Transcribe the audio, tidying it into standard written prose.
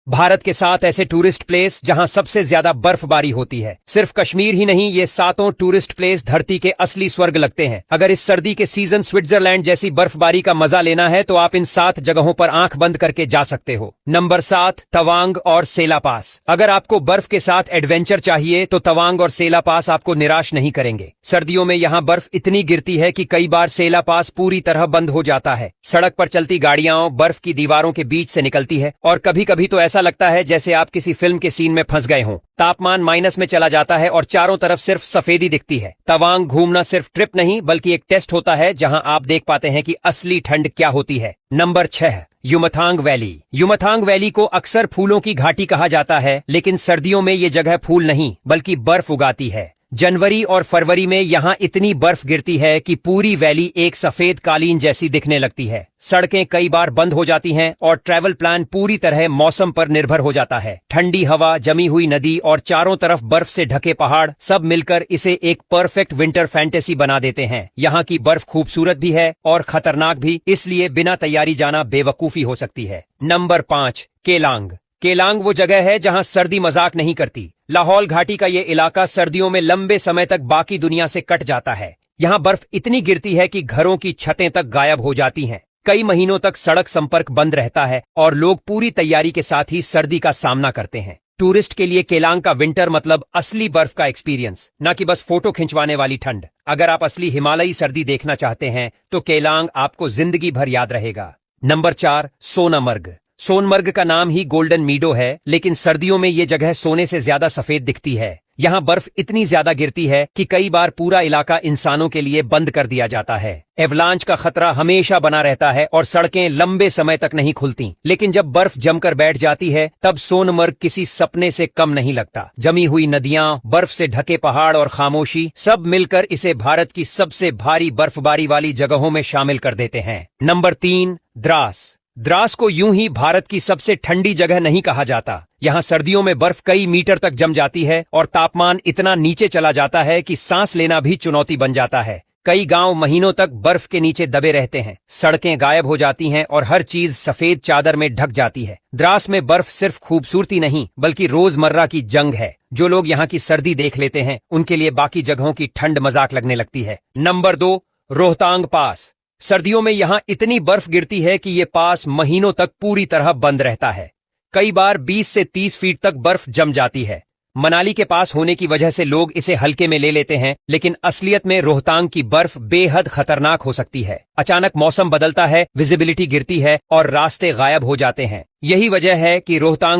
भारत के 7 ऐसे tourist place जहां सबसे ज्यादा बर्फबारी होती है। सिर्फ कश्मीर ही नहीं, ये 7 टूरिस्ट प्लेस धरती के असली स्वर्ग लगते हैं। अगर इस सर्दी के सीजन स्विट्जरलैंड जैसी बर्फबारी का मजा लेना है तो आप इन 7 जगहों पर आंख बंद करके जा सकते हो। नंबर 7, तवांग और सेला पास। अगर आपको बर्फ के साथ एडवेंचर चाहिए तो तवांग और सेला पास आपको निराश नहीं करेंगे। सर्दियों में यहाँ बर्फ इतनी गिरती है कि कई बार सेला पास पूरी तरह बंद हो जाता है। सड़क पर चलती गाड़ियां बर्फ की दीवारों के बीच से निकलती है और कभी कभी तो ऐसा लगता है जैसे आप किसी फिल्म के सीन में फंस गए हों। तापमान माइनस में चला जाता है और चारों तरफ सिर्फ सफेदी दिखती है। तवांग घूमना सिर्फ ट्रिप नहीं बल्कि एक टेस्ट होता है जहां आप देख पाते हैं कि असली ठंड क्या होती है। Number 6, Yumthang valley. Yumthang valley को अक्सर फूलों की घाटी कहा जाता है, लेकिन सर्दियों में ये जगह फूल नहीं बल्कि बर्फ उगाती है। जनवरी और फरवरी में यहाँ इतनी बर्फ गिरती है कि पूरी वैली एक सफेद कालीन जैसी दिखने लगती है। सड़कें कई बार बंद हो जाती हैं और ट्रैवल प्लान पूरी तरह मौसम पर निर्भर हो जाता है। ठंडी हवा, जमी हुई नदी और चारों तरफ बर्फ से ढके पहाड़ सब मिलकर इसे एक परफेक्ट विंटर फैंटेसी बना देते हैं। यहाँ की बर्फ खूबसूरत भी है और खतरनाक भी, इसलिए बिना तैयारी जाना बेवकूफी हो सकती है। नंबर 5, केलांग। केलांग वो जगह है जहां सर्दी मजाक नहीं करती। लाहौल घाटी का ये इलाका सर्दियों में लंबे समय तक बाकी दुनिया से कट जाता है। यहाँ बर्फ इतनी गिरती है कि घरों की छतें तक गायब हो जाती हैं। कई महीनों तक सड़क संपर्क बंद रहता है और लोग पूरी तैयारी के साथ ही सर्दी का सामना करते हैं। टूरिस्ट के लिए केलांग का विंटर मतलब असली बर्फ का एक्सपीरियंस, न कि बस फोटो खिंचवाने वाली ठंड। अगर आप असली हिमालयी सर्दी देखना चाहते हैं तो केलांग आपको जिंदगी भर याद रहेगा। नंबर 4, सोनमर्ग। सोनमर्ग का नाम ही गोल्डन मीडो है, लेकिन सर्दियों में ये जगह सोने से ज्यादा सफेद दिखती है। यहाँ बर्फ इतनी ज्यादा गिरती है कि कई बार पूरा इलाका इंसानों के लिए बंद कर दिया जाता है। एवलांच का खतरा हमेशा बना रहता है और सड़कें लंबे समय तक नहीं खुलती। लेकिन जब बर्फ जमकर बैठ जाती है तब सोनमर्ग किसी सपने से कम नहीं लगता। जमी हुई नदियां, बर्फ से ढके पहाड़ और खामोशी सब मिलकर इसे भारत की सबसे भारी बर्फबारी वाली जगहों में शामिल कर देते हैं। नंबर 3, द्रास। द्रास को यूं ही भारत की सबसे ठंडी जगह नहीं कहा जाता। यहाँ सर्दियों में बर्फ कई मीटर तक जम जाती है और तापमान इतना नीचे चला जाता है कि सांस लेना भी चुनौती बन जाता है। कई गांव महीनों तक बर्फ के नीचे दबे रहते हैं। सड़कें गायब हो जाती हैं और हर चीज सफेद चादर में ढक जाती है। द्रास में बर्फ सिर्फ खूबसूरती नहीं बल्कि रोजमर्रा की जंग है। जो लोग यहाँ की सर्दी देख लेते हैं उनके लिए बाकी जगहों की ठंड मजाक लगने लगती है। नंबर 2, रोहतांग पास। सर्दियों में यहाँ इतनी बर्फ गिरती है कि ये पास महीनों तक पूरी तरह बंद रहता है। कई बार 20 से 30 फीट तक बर्फ जम जाती है। मनाली के पास होने की वजह से लोग इसे हल्के में ले लेते हैं, लेकिन असलियत में रोहतांग की बर्फ बेहद खतरनाक हो सकती है। अचानक मौसम बदलता है, विजिबिलिटी गिरती है और रास्ते गायब हो जाते हैं। यही वजह है कि रोहतांग